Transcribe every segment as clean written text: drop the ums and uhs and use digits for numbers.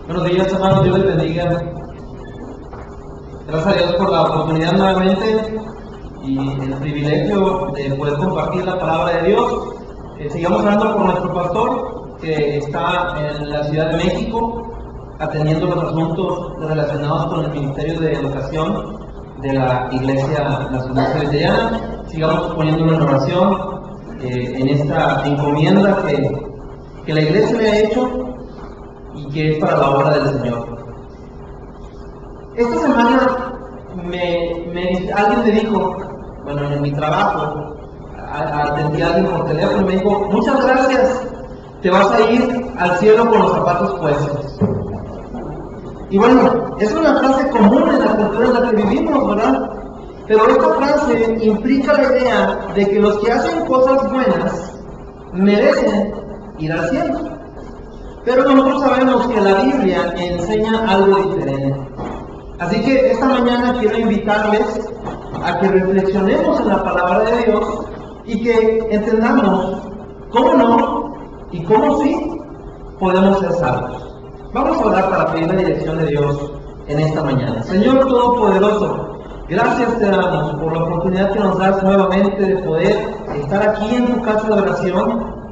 Buenos días, hermanos, Dios les bendiga. Gracias a Dios por la oportunidad nuevamente y el privilegio de poder compartir la palabra de Dios. Sigamos orando por nuestro pastor que está en la Ciudad de México atendiendo los asuntos relacionados con el Ministerio de Educación de la Iglesia Nacional Presbiteriana. Sigamos poniéndolo en oración en esta encomienda que la Iglesia le ha hecho y que es para la obra del Señor. Esta semana alguien me dijo, bueno, en mi trabajo, atendí a alguien por teléfono y me dijo: muchas gracias, te vas a ir al cielo con los zapatos puestos. Y bueno, es una frase común en la cultura en la que vivimos, ¿verdad? Pero esta frase implica la idea de que los que hacen cosas buenas merecen ir al cielo. Pero nosotros sabemos que la Biblia enseña algo diferente. Así que esta mañana quiero invitarles a que reflexionemos en la palabra de Dios y que entendamos cómo no y cómo sí podemos ser salvos. Vamos a orar para pedir la dirección de Dios en esta mañana. Señor Todopoderoso, gracias te damos por la oportunidad que nos das nuevamente de poder estar aquí en tu casa de oración,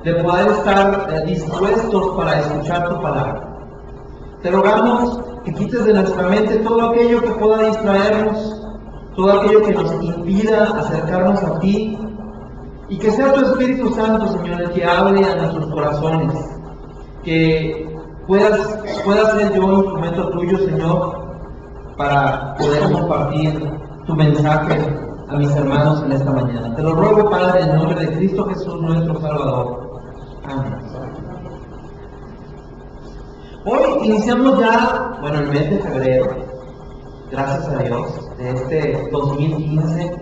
de poder estar dispuestos para escuchar tu palabra. Te rogamos que quites de nuestra mente todo aquello que pueda distraernos, todo aquello que nos impida acercarnos a ti, y que sea tu Espíritu Santo, Señor, el que hable a nuestros corazones, que pueda ser yo un instrumento tuyo, Señor, para poder compartir tu mensaje a mis hermanos en esta mañana. Te lo ruego, Padre, en el nombre de Cristo Jesús, nuestro Salvador. Amén. Hoy iniciamos ya, el mes de febrero, gracias a Dios, de este 2015,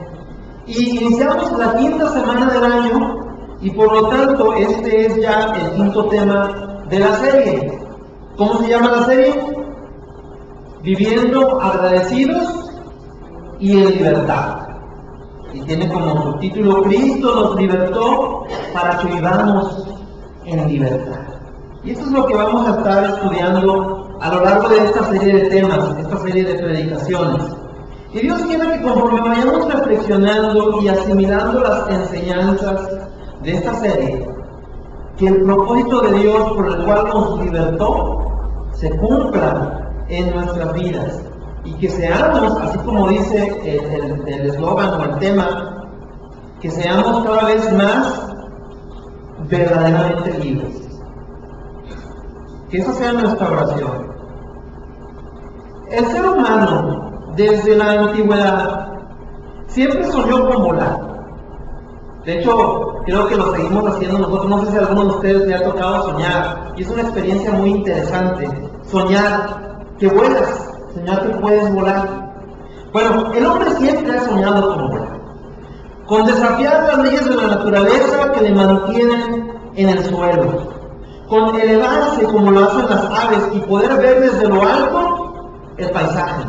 y iniciamos la quinta semana del año, y por lo tanto este es ya el quinto tema de la serie. ¿Cómo se llama la serie? Viviendo agradecidos y en libertad. Y tiene como subtítulo: Cristo nos libertó para que vivamos en libertad. Y esto es lo que vamos a estar estudiando a lo largo de esta serie de temas, esta serie de predicaciones. Y Dios quiere que conforme vayamos reflexionando y asimilando las enseñanzas de esta serie, que el propósito de Dios por el cual nos libertó se cumpla en nuestras vidas, y que seamos, así como dice el eslogan o el tema, que seamos cada vez más verdaderamente libres. Que esa sea nuestra oración. El ser humano, desde la antigüedad, siempre soñó con volar. De hecho, creo que lo seguimos haciendo nosotros. No sé si a alguno de ustedes le ha tocado soñar, y es una experiencia muy interesante. Soñar que vuelas, soñar que puedes volar. Bueno, el hombre siempre ha soñado con volar, con desafiar las leyes de la naturaleza que le mantienen en el suelo, con elevarse como lo hacen las aves y poder ver desde lo alto el paisaje.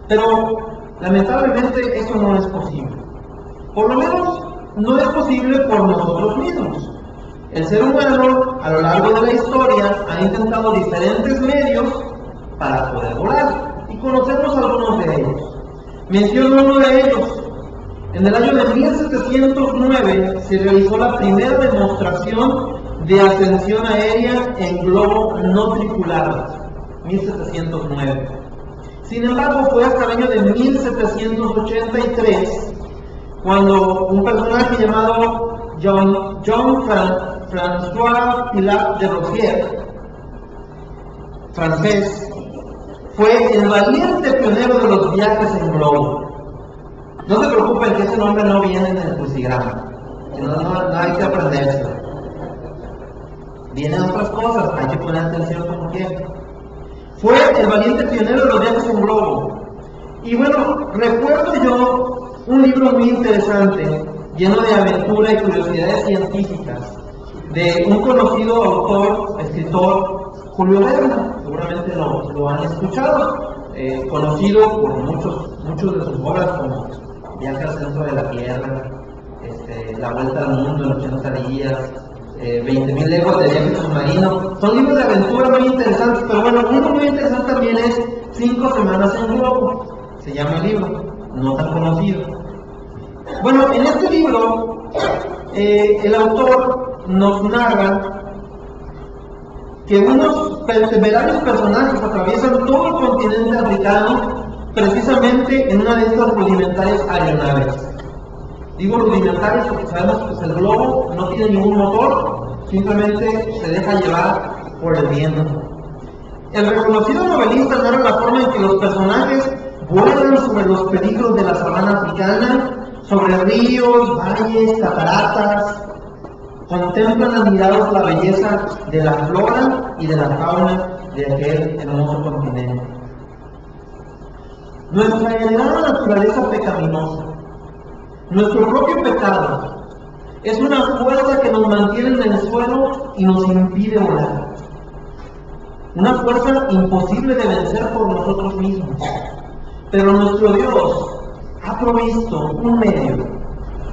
Pero lamentablemente eso no es posible. Por lo menos no es posible por nosotros mismos. El ser humano a lo largo de la historia ha intentado diferentes medios para poder volar, y conocemos algunos de ellos. Menciono uno de ellos. En el año de 1709 se realizó la primera demostración de ascensión aérea en globo no tripulado. 1709. Sin embargo, fue hasta el año de 1783 cuando un personaje llamado Jean-François Pilat de Rozier, francés, fue el valiente pionero de los viajes en globo. No se preocupen que ese nombre no viene en el crucigrama, no hay que aprenderse. Vienen otras cosas, hay que poner atención como quiera. Fue el valiente pionero de los viajes en globo. Y bueno, recuerdo yo un libro muy interesante, lleno de aventura y curiosidades científicas, de un conocido autor, escritor, Julio Verne. Seguramente lo han escuchado, conocido por muchos de sus obras, como Viaje al centro de la Tierra, La vuelta al mundo en 80 días, 20.000 leguas de viaje submarino. Son libros de aventura muy interesantes, pero bueno, uno muy interesante también es 5 semanas en globo. Se llama el libro, no tan conocido. Bueno, en este libro, el autor nos narra que unos temerarios personajes atraviesan todo el continente africano precisamente en una de estas rudimentarias aeronaves. Digo rudimentarias porque sabemos que el globo no tiene ningún motor, simplemente se deja llevar por el viento. El reconocido novelista narra la forma en que los personajes vuelan sobre los peligros de la sabana africana, sobre ríos, valles, cataratas, contemplan admirados la belleza de la flora y de la fauna de aquel hermoso continente. Nuestra heredada naturaleza pecaminosa, nuestro propio pecado, es una fuerza que nos mantiene en el suelo y nos impide volar. Una fuerza imposible de vencer por nosotros mismos. Pero nuestro Dios ha provisto un medio,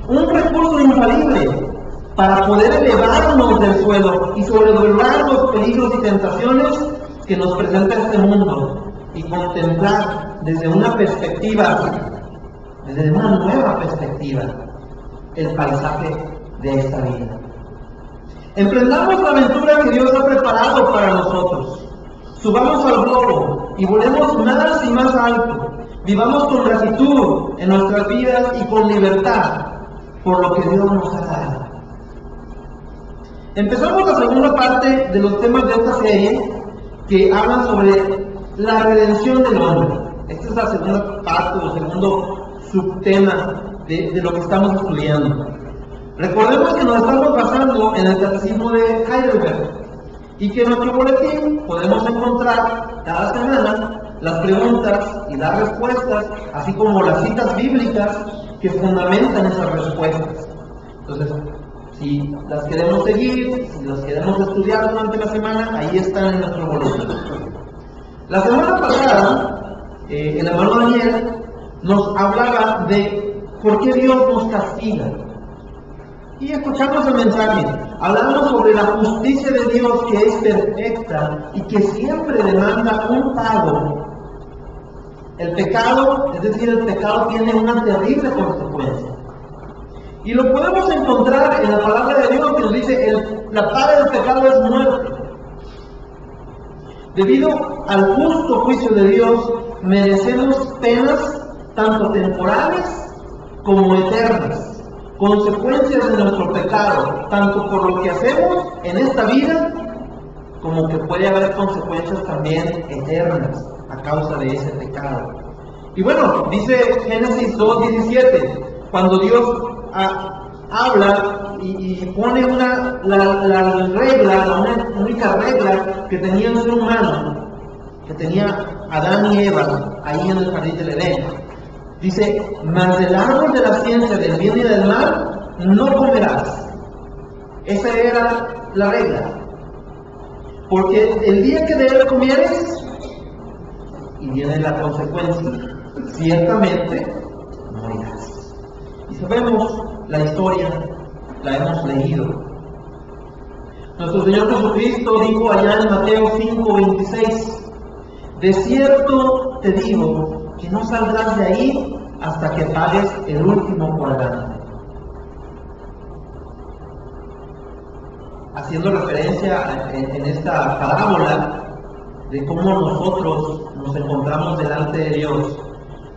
un recurso infalible para poder elevarnos del suelo y sobrevolar los peligros y tentaciones que nos presenta este mundo y contemplar desde una perspectiva, desde una nueva perspectiva, el paisaje de esta vida. Emprendamos la aventura que Dios ha preparado para nosotros. Subamos al globo y volemos más y más alto. Vivamos con gratitud en nuestras vidas y con libertad por lo que Dios nos ha dado. Empezamos la segunda parte de los temas de esta serie que hablan sobre la redención del hombre. Esta es la segunda parte o segundo subtema de lo que estamos estudiando. Recordemos que nos estamos basando en el Catecismo de Heidelberg y que en nuestro boletín podemos encontrar cada semana las preguntas y las respuestas, así como las citas bíblicas que fundamentan esas respuestas. Entonces, si las queremos seguir, si las queremos estudiar durante la semana, ahí están en nuestro boletín. La semana pasada, el hermano Daniel nos hablaba de por qué Dios nos castiga. Y escuchamos el mensaje. Hablamos sobre la justicia de Dios que es perfecta y que siempre demanda un pago. El pecado, es decir, el pecado tiene una terrible consecuencia. Y lo podemos encontrar en la palabra de Dios que nos dice, la paga del pecado es muerte. Debido al justo juicio de Dios, merecemos penas tanto temporales como eternas, consecuencias de nuestro pecado, tanto por lo que hacemos en esta vida, como que puede haber consecuencias también eternas a causa de ese pecado. Y bueno, dice Génesis 2:17, cuando Dios habla y pone la regla, la única regla que tenía el ser humano, que tenía Adán y Eva ahí en el jardín del Edén. Dice, mas del árbol de la ciencia del bien y del mal no comerás. Esa era la regla. Porque el día que de él comieres, y viene la consecuencia, ciertamente morirás. Y sabemos la historia, la hemos leído. Nuestro Señor Jesucristo dijo allá en Mateo 5:26, de cierto te digo que no saldrás de ahí hasta que pagues el último cuadrante. Haciendo referencia en esta parábola de cómo nosotros nos encontramos delante de Dios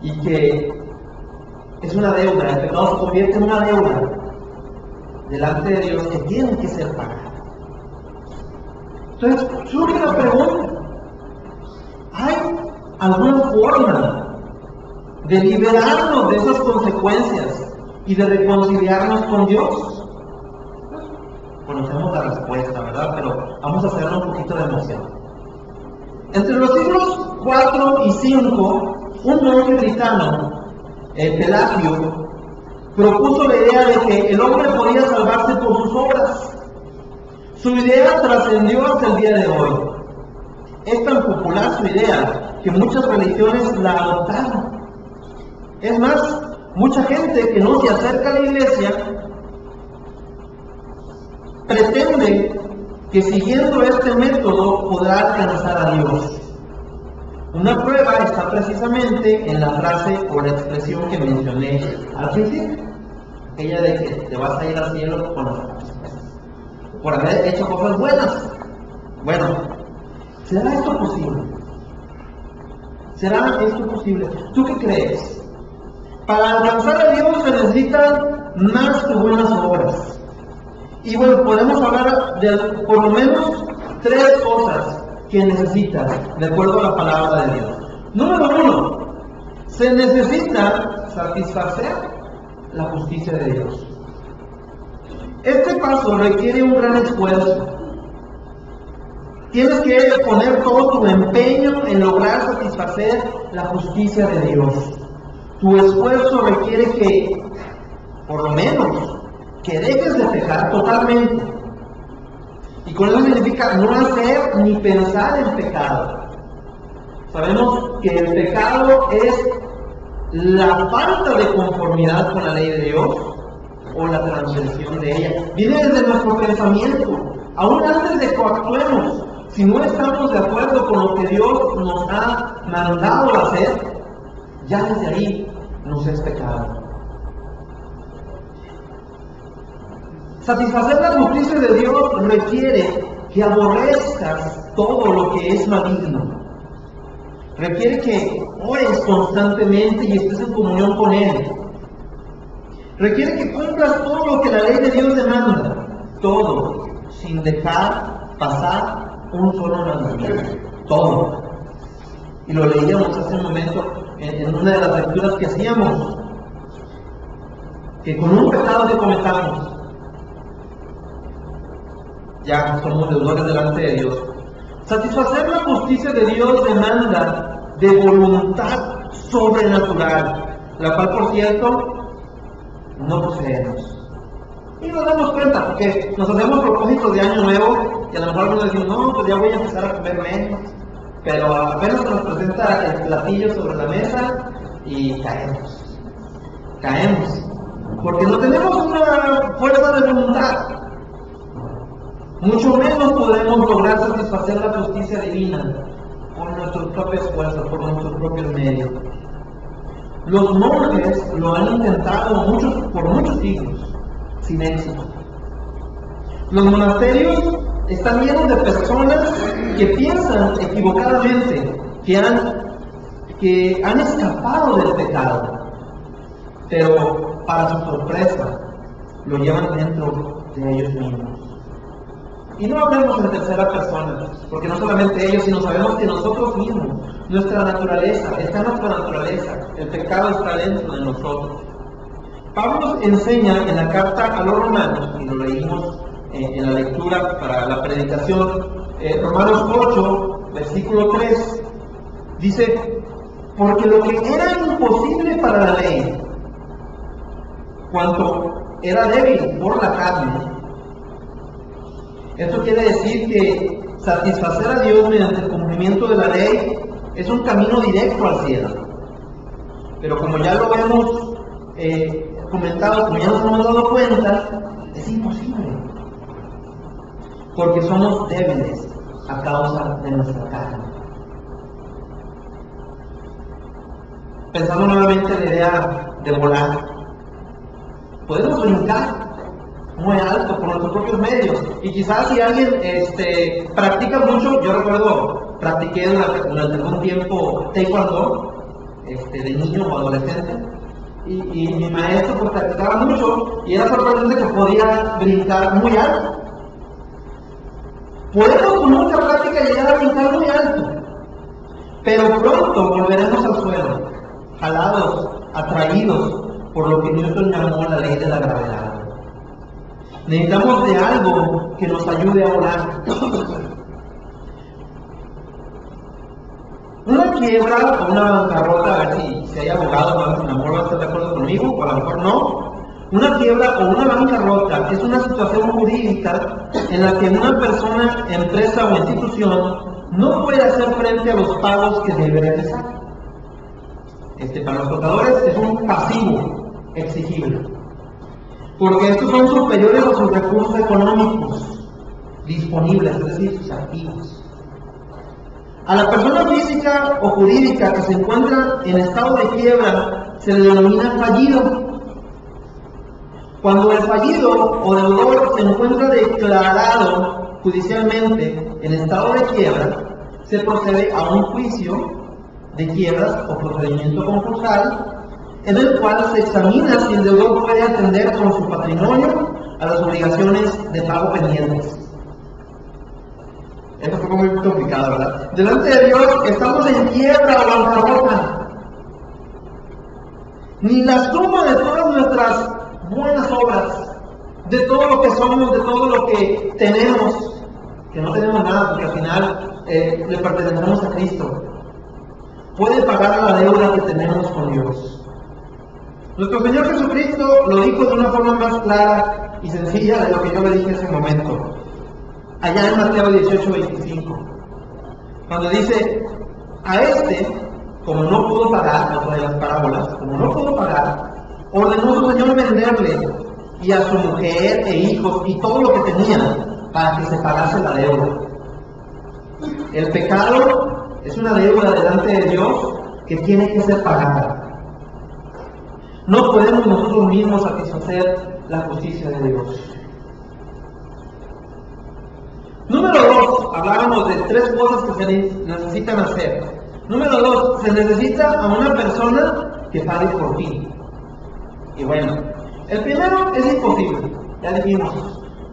y que es una deuda, el pecado se convierte en una deuda delante de Dios que tiene que ser pagada. Entonces, surge la pregunta, ¿hay alguna forma de liberarnos de esas consecuencias y de reconciliarnos con Dios? Conocemos la respuesta, ¿verdad? Pero vamos a hacerle un poquito de emoción. Entre los siglos 4 y 5, un monje británico, Pelagio, propuso la idea de que el hombre podía salvarse por sus obras. Su idea trascendió hasta el día de hoy. Es tan popular su idea que muchas religiones la adoptaron. Es más, mucha gente que no se acerca a la iglesia pretende que siguiendo este método podrá alcanzar a Dios. Una prueba está precisamente en la frase o la expresión que mencioné al principio, aquella de que te vas a ir al cielo con las cosas, por haber hecho cosas buenas. Bueno, ¿será esto posible? ¿Será esto posible? ¿Tú qué crees? Para alcanzar a Dios se necesitan más que buenas obras. Y bueno, podemos hablar de por lo menos 3 cosas que necesitas, de acuerdo a la palabra de Dios. Número 1, se necesita satisfacer la justicia de Dios. Este paso requiere un gran esfuerzo. Tienes que poner todo tu empeño en lograr satisfacer la justicia de Dios. Tu esfuerzo requiere que, por lo menos, que dejes de pecar totalmente. Y con eso significa no hacer ni pensar en pecado. Sabemos que el pecado es la falta de conformidad con la ley de Dios o la transgresión de ella. Viene desde nuestro pensamiento, aún antes de que actuemos. Si no estamos de acuerdo con lo que Dios nos ha mandado hacer, ya desde ahí nos es pecado. Satisfacer la justicia de Dios requiere que aborrezcas todo lo que es maligno. Requiere que ores constantemente y estés en comunión con Él. Requiere que cumplas todo lo que la ley de Dios demanda. Todo, sin dejar pasar un solo mandamiento. Todo. Y lo leíamos hace un momento en una de las lecturas que hacíamos. Que con un pecado que cometamos, ya somos deudores delante de Dios. Satisfacer la justicia de Dios demanda de voluntad sobrenatural, la cual, por cierto, no poseemos. Y nos damos cuenta, porque nos hacemos propósitos de año nuevo, y a lo mejor algunos decimos, no, pues ya voy a empezar a comer menos, pero apenas se nos presenta el platillo sobre la mesa, y caemos, porque no tenemos una fuerza de voluntad. Mucho menos podremos lograr satisfacer la justicia divina por nuestros propios esfuerzos, por nuestros propios medios. Los monjes lo han intentado por muchos siglos, sin éxito. Los monasterios están llenos de personas que piensan equivocadamente que han escapado del pecado, pero para su sorpresa lo llevan dentro de ellos mismos. Y no hablemos en tercera persona, porque no solamente ellos, sino sabemos que nosotros mismos, nuestra naturaleza, está en nuestra naturaleza, el pecado está dentro de nosotros. Pablo enseña en la carta a los romanos, y lo leímos en la lectura para la predicación, Romanos 8, versículo 3, dice, porque lo que era imposible para la ley, cuanto era débil por la carne. Esto quiere decir que satisfacer a Dios mediante el cumplimiento de la ley es un camino directo al cielo. Pero como ya lo hemos comentado, como ya nos hemos dado cuenta, es imposible. Porque somos débiles a causa de nuestra carne. Pensando nuevamente en la idea de volar. Podemos brincar muy alto por nuestros propios medios, y quizás si alguien practica mucho, yo recuerdo, practiqué durante algún tiempo taekwondo, de niño o adolescente, y mi maestro pues practicaba mucho, y era sorprendente que podía brincar muy alto. Podemos con mucha práctica llegar a brincar muy alto, pero pronto volveremos al suelo, jalados, atraídos por lo que Newton llamó la ley de la gravedad. Necesitamos de algo que nos ayude a volar. Una quiebra o una bancarrota, a ver si hay abogados, a lo mejor va a estar de acuerdo conmigo, o a lo mejor no. Una quiebra o una bancarrota es una situación jurídica en la que una persona, empresa o institución no puede hacer frente a los pagos que debe realizar. Para los contadores es un pasivo exigible. porque estos son superiores a sus recursos económicos disponibles, es decir, sus activos. A la persona física o jurídica que se encuentra en estado de quiebra se le denomina fallido. Cuando el fallido o deudor se encuentra declarado judicialmente en estado de quiebra, se procede a un juicio de quiebras o procedimiento concursal, en el cual se examina si el deudor puede atender con su patrimonio a las obligaciones de pago pendientes. Esto fue muy complicado, ¿verdad? Delante de Dios estamos en quiebra o bancarrota. Ni la suma de todas nuestras buenas obras, de todo lo que somos, de todo lo que tenemos, que no tenemos nada porque al final le pertenecemos a Cristo, puede pagar la deuda que tenemos con Dios. Nuestro Señor Jesucristo lo dijo de una forma más clara y sencilla de lo que yo le dije en ese momento. Allá en Mateo 18:25, cuando dice, a como no pudo pagar, otra de las parábolas, como no pudo pagar, ordenó su Señor venderle y a su mujer e hijos y todo lo que tenía para que se pagase la deuda. El pecado es una deuda delante de Dios que tiene que ser pagada. No podemos nosotros mismos satisfacer la justicia de Dios. Número 2, hablábamos de 3 cosas que se necesitan hacer. Número 2, se necesita a una persona que pague por ti. Y bueno, el primero es imposible, ya dijimos,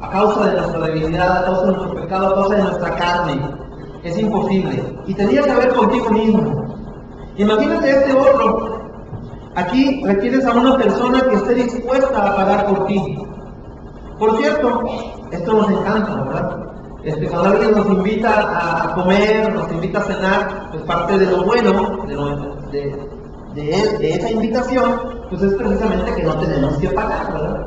a causa de nuestra debilidad, a causa de nuestro pecado, a causa de nuestra carne, es imposible. Y tenía que ver contigo mismo. Imagínate este otro. Aquí requieres a una persona que esté dispuesta a pagar por ti. Por cierto, esto nos encanta, ¿verdad? Cuando alguien nos invita a comer, nos invita a cenar, pues parte de lo bueno de esa invitación, pues es precisamente que no tenemos que pagar, ¿verdad?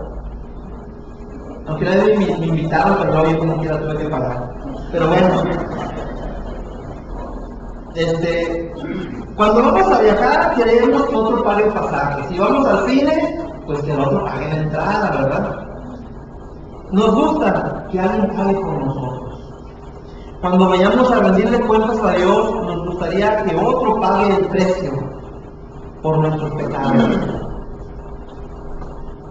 Aunque nadie me invitaron, pero no, yo como quiera tuve que pagar. Pero bueno, cuando vamos a viajar, queremos que otro pague el pasaje. Si vamos al cine, pues que el otro pague la entrada, ¿verdad? Nos gusta que alguien pague por nosotros. Cuando vayamos a rendirle cuentas a Dios, nos gustaría que otro pague el precio por nuestros pecados.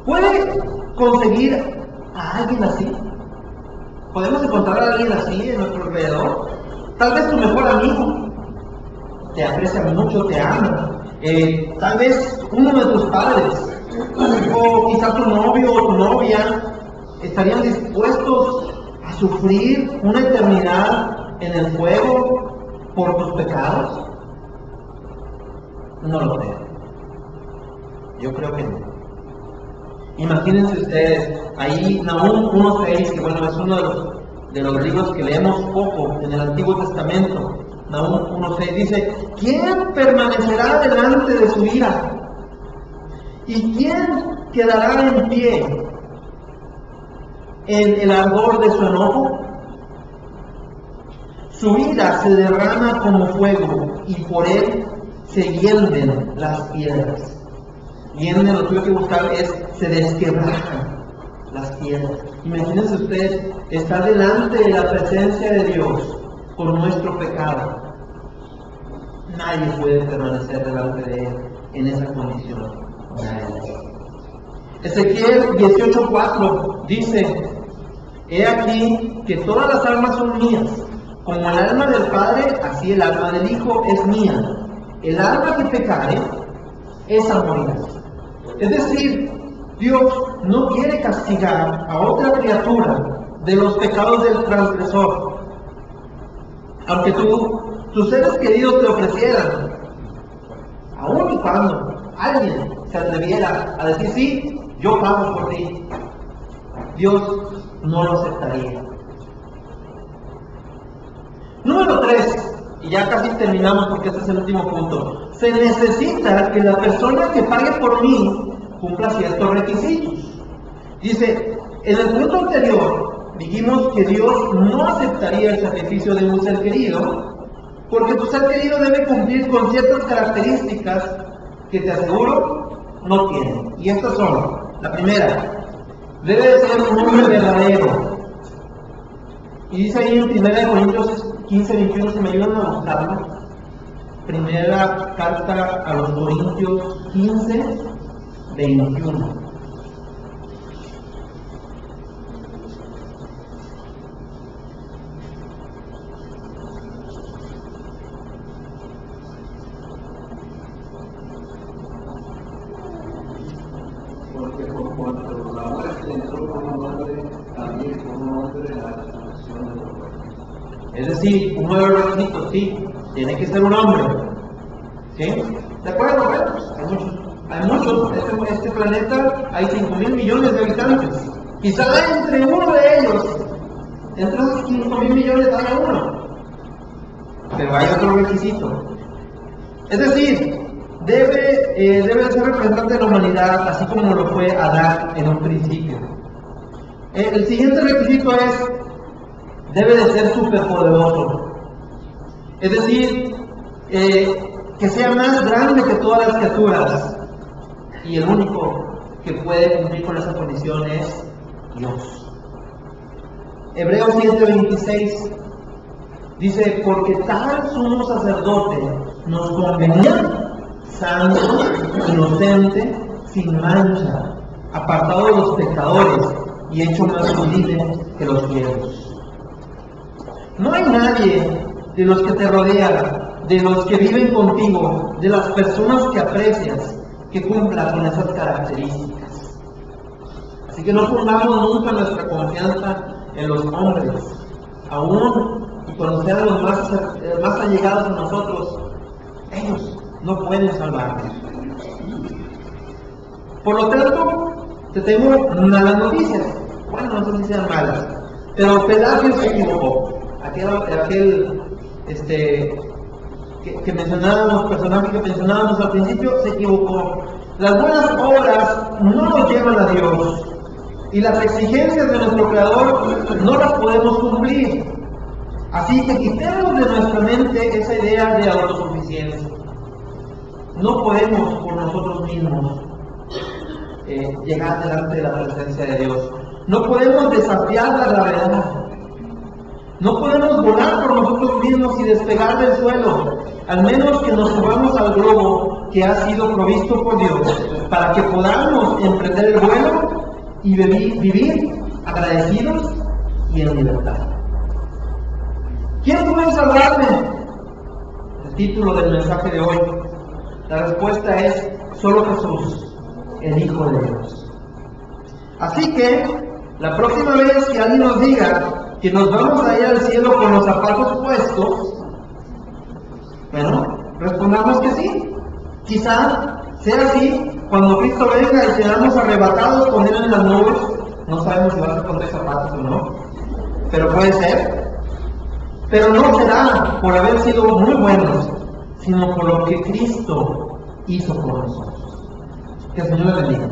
¿Puede conseguir a alguien así? ¿Podemos encontrar a alguien así en nuestro alrededor? Tal vez tu mejor amigo te aprecia mucho, te ama. Tal vez uno de tus padres, o quizá tu novio o tu novia, estarían dispuestos a sufrir una eternidad en el fuego por tus pecados. No lo creo. Yo creo que no. Imagínense ustedes, ahí Nahum 1:6, que bueno, es uno de los libros que leemos poco en el Antiguo Testamento. Nahum 1:6 dice, ¿quién permanecerá delante de su ira? ¿Y quién quedará en pie en el ardor de su enojo? Su ira se derrama como fuego y por él se hienden las piedras. Hienden, lo que hay que buscar es se desquebrajan las piedras. Imagínense ustedes estar delante de la presencia de Dios por nuestro pecado. Nadie puede permanecer delante de él en esa condición. Nadie. Ezequiel 18:4 dice, he aquí que todas las almas son mías, como el alma del Padre, así el alma del Hijo es mía. El alma que pecare, esa morirá. Es decir, Dios no quiere castigar a otra criatura de los pecados del transgresor. Aunque tus seres queridos te ofrecieran, aun y cuando alguien se atreviera a decir, sí, yo pago por ti, Dios no lo aceptaría. Número 3, y ya casi terminamos porque este es el último punto. Se necesita que la persona que pague por mí cumpla ciertos requisitos. Dice, en el punto anterior dijimos que Dios no aceptaría el sacrificio de un ser querido, porque tu ser querido debe cumplir con ciertas características que te aseguro no tiene. Y estas son, la primera, debe de ser un hombre verdadero. Y dice ahí en 1 Corintios 15, 21, si me ayudan a buscarlo. Primera carta a los Corintios 15, 21. Porque por cuanto la muerte entró por un hombre, también por un hombre la resurrección de los muertos. Es decir, un nuevo requisito, sí, tiene que ser un hombre. ¿Sí? ¿De acuerdo? Bueno, hay muchos. Este planeta hay 5.000 millones de habitantes. Quizá entre uno de ellos, entre esos 5.000 millones haya uno. Pero hay otro requisito. Es decir, debe ser representante de la humanidad, así como lo fue Adán en un principio. El siguiente requisito es, debe de ser superpoderoso. Es decir, que sea más grande que todas las criaturas. Y el único que puede cumplir con esa condición es Dios. Hebreos 7:26 dice, porque tal sumo sacerdote nos convenía, santo, inocente, sin mancha, apartado de los pecadores y hecho más sublime que los cielos. No hay nadie de los que te rodean, de los que viven contigo, de las personas que aprecias, que cumpla con esas características. Así que no pongamos nunca nuestra confianza en los hombres, aún y cuando sean los más allegados a nosotros, ellos no pueden salvarnos. Por lo tanto, te tengo malas noticias. Bueno, no sé si sean malas, pero Pelagio se equivocó. Aquel que mencionábamos, personaje que mencionábamos al principio, se equivocó. Las buenas obras no nos llevan a Dios, y las exigencias de nuestro Creador no las podemos cumplir. Así que quitemos de nuestra mente esa idea de autosuficiencia. No podemos por nosotros mismos llegar delante de la presencia de Dios. No podemos desafiar la gravedad. No podemos volar por nosotros mismos y despegar del suelo, al menos que nos subamos al globo que ha sido provisto por Dios, para que podamos emprender el vuelo y vivir agradecidos y en libertad. ¿Quién puede salvarme? El título del mensaje de hoy. La respuesta es solo Jesús, el Hijo de Dios. Así que, la próxima vez que alguien nos diga que nos vamos a ir al cielo con los zapatos puestos, bueno, respondamos que sí. Quizá sea así cuando Cristo venga y seamos arrebatados con Él en las nubes. No sabemos si vas a poner zapatos o no, pero puede ser. Pero no será por haber sido muy buenos, sino por lo que Cristo hizo por nosotros. Que el Señor le bendiga.